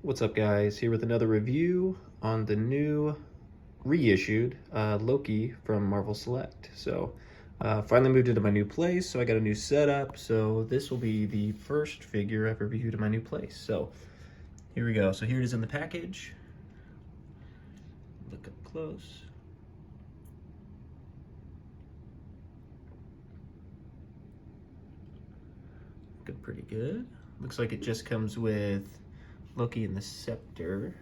What's up, guys? Here with another review on the new reissued Loki from Marvel Select. So finally moved into my new place, so I got a new setup. So this will be the first figure I've reviewed in my new place. So here we go. So here it is in the package. Look up close. Looking pretty good. Looks like it just comes with Loki and the scepter.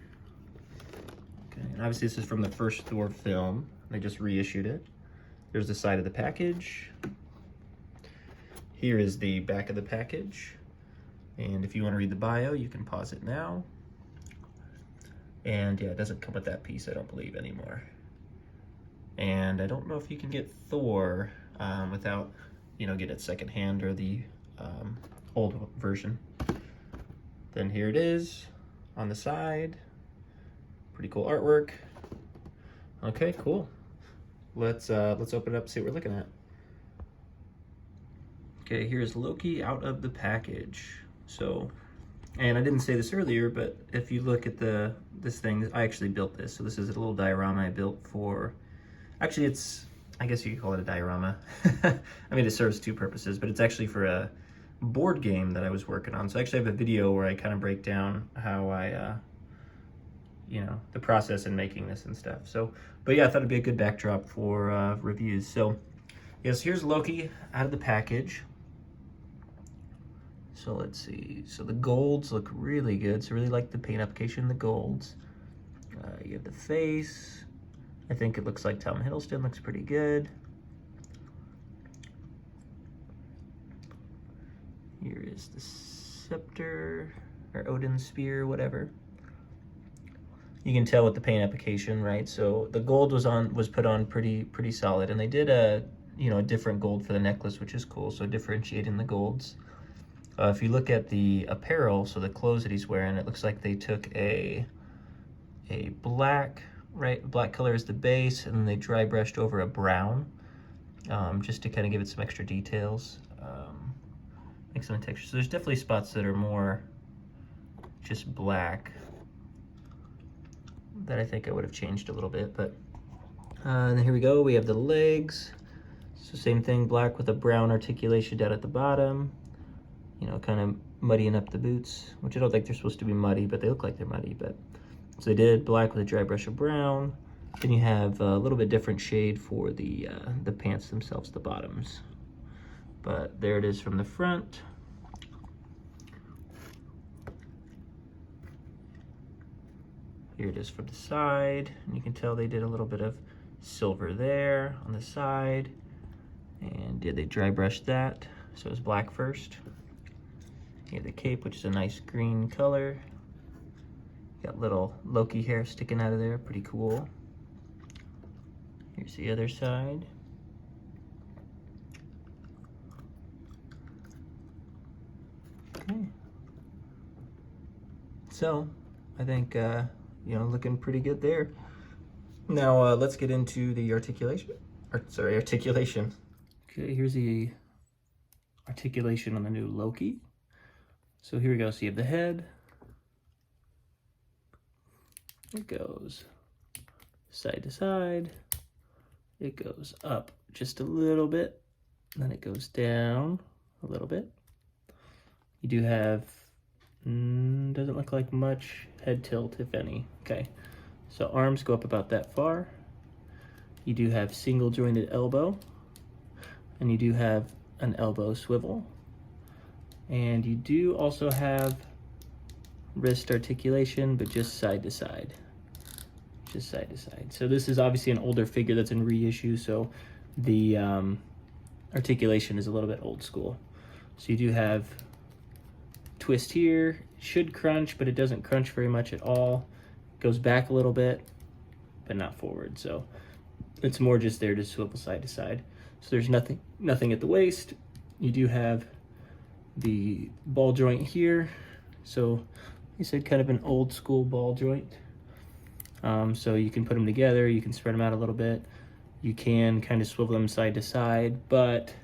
Okay, and obviously this is from the first Thor film. They just reissued it. There's the side of the package. Here is the back of the package. And if you want to read the bio, you can pause it now. And yeah, it doesn't come with that piece, I don't believe, anymore. And I don't know if you can get Thor without, get it secondhand or the old version. Then here it is on the side. Pretty cool artwork. Okay, cool. Let's open it up and see what we're looking at. Okay, here's Loki out of the package. So, and I didn't say this earlier, but if you look at this thing, I actually built this. So this is a little diorama I built for, actually I guess you could call it a diorama. I mean, it serves two purposes, but it's actually for a board game that I was working on. So I actually have a video where I kind of break down how I, the process in making this and stuff. So, but yeah, I thought it'd be a good backdrop for reviews. So yes, here's Loki out of the package. So let's see. So the golds look really good. So I really like the paint application, the golds. You have the face. I think it looks like Tom Hiddleston, looks pretty good. Here is the scepter, or Odin spear, whatever. You can tell with the paint application, right? So the gold was put on pretty solid, and they did a different gold for the necklace, which is cool. So differentiating the golds. If you look at the apparel, so the clothes that he's wearing, it looks like they took a black, right? Black color is the base, and then they dry brushed over a brown, just to kind of give it some extra details. Excellent texture. So there's definitely spots that are more just black that I think I would have changed a little bit, but and then here we go. We have the legs. So same thing, black with a brown articulation down at the bottom. Kind of muddying up the boots, which I don't think they're supposed to be muddy, but they look like they're muddy. But so they did black with a dry brush of brown. Then you have a little bit different shade for the pants themselves, the bottoms. But there it is from the front. Here it is from the side, and you can tell they did a little bit of silver there on the side. And did they dry brush that? So it was black first. Here the cape, which is a nice green color. Got little Loki hair sticking out of there, pretty cool. Here's the other side. Okay. So, I think, looking pretty good there. Now, let's get into the articulation. Articulation. Okay, here's the articulation on the new Loki. So here we go. So you have the head. It goes side to side. It goes up just a little bit. Then it goes down a little bit. You do have, doesn't look like much head tilt, if any. Okay, so arms go up about that far. You do have single jointed elbow. And you do have an elbow swivel. And you do also have wrist articulation, but just side to side. Just side to side. So this is obviously an older figure that's in reissue, so the articulation is a little bit old school. So you do have twist here, should crunch, but it doesn't crunch very much at all. Goes back a little bit, but not forward. So it's more just there to swivel side to side. So there's nothing at the waist. You do have the ball joint here. So you said kind of an old school ball joint. So you can put them together, you can spread them out a little bit. You can kind of swivel them side to side, but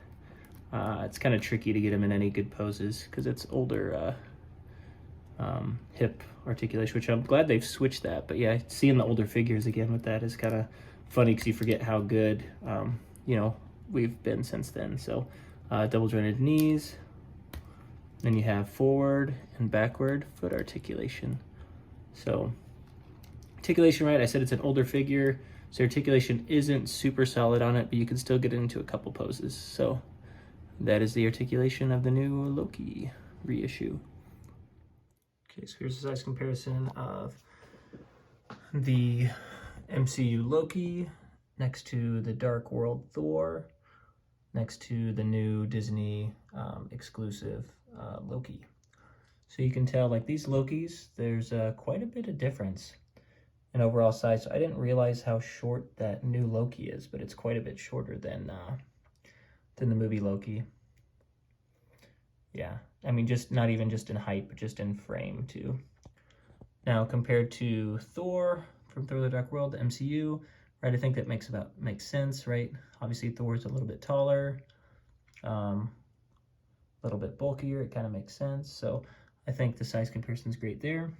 it's kind of tricky to get them in any good poses because it's older hip articulation, which I'm glad they've switched that. But yeah, seeing the older figures again with that is kind of funny because you forget how good, you know, we've been since then. So double jointed knees. Then you have forward and backward foot articulation. So articulation, right? I said it's an older figure, so articulation isn't super solid on it, but you can still get into a couple poses. So that is the articulation of the new Loki reissue. Okay, so here's a size comparison of the MCU Loki next to the Dark World Thor, next to the new Disney exclusive Loki. So you can tell, like, these Lokis, there's quite a bit of difference in overall size. So I didn't realize how short that new Loki is, but it's quite a bit shorter than the movie Loki. Yeah, I mean, just not even just in height, but just in frame too. Now, compared to Thor from Thor: The Dark World, the MCU, right? I think that makes sense, right? Obviously, Thor's a little bit taller, a little bit bulkier. It kind of makes sense. So I think the size comparison is great there.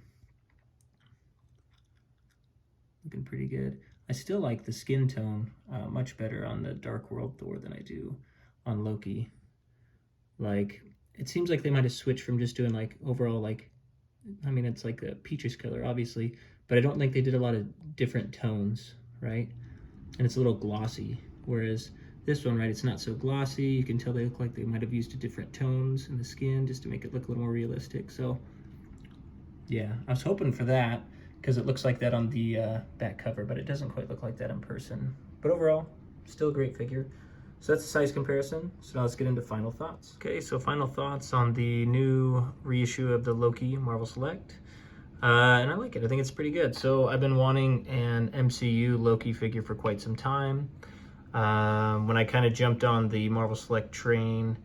Looking pretty good. I still like the skin tone much better on the Dark World Thor than I do on Loki. Like, it seems like they might have switched from just doing like overall, like, I mean, it's like a peachish color, obviously, but I don't think they did a lot of different tones, right? And it's a little glossy, whereas this one, right, it's not so glossy. You can tell they look like they might have used different tones in the skin just to make it look a little more realistic. So yeah, I was hoping for that because it looks like that on the back cover, but it doesn't quite look like that in person. But overall, still a great figure. So that's the size comparison. So now let's get into final thoughts. Okay, so final thoughts on the new reissue of the Loki Marvel Select. And I like it. I think it's pretty good. So I've been wanting an MCU Loki figure for quite some time. When I kind of jumped on the Marvel Select train,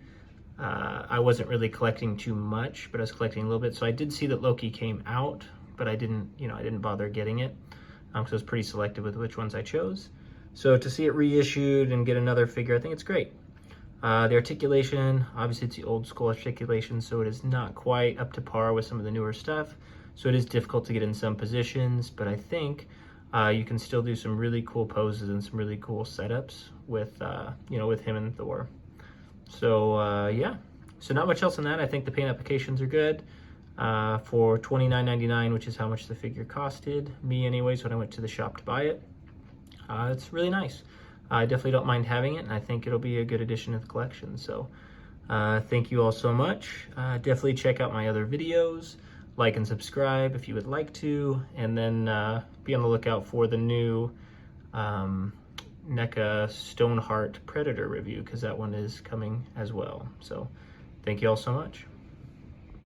I wasn't really collecting too much, but I was collecting a little bit. So I did see that Loki came out, but I didn't bother getting it because I was pretty selective with which ones I chose. So to see it reissued and get another figure, I think it's great. The articulation, obviously it's the old school articulation, so it is not quite up to par with some of the newer stuff. So it is difficult to get in some positions, but I think you can still do some really cool poses and some really cool setups with, with him and Thor. So yeah, so not much else on that. I think the paint applications are good. For $29.99, which is how much the figure costed me anyways when I went to the shop to buy it. It's really nice. I definitely don't mind having it, and I think it'll be a good addition to the collection. So thank you all so much. Definitely check out my other videos, like and subscribe if you would like to, and then be on the lookout for the new NECA Stoneheart Predator review, because that one is coming as well. So thank you all so much.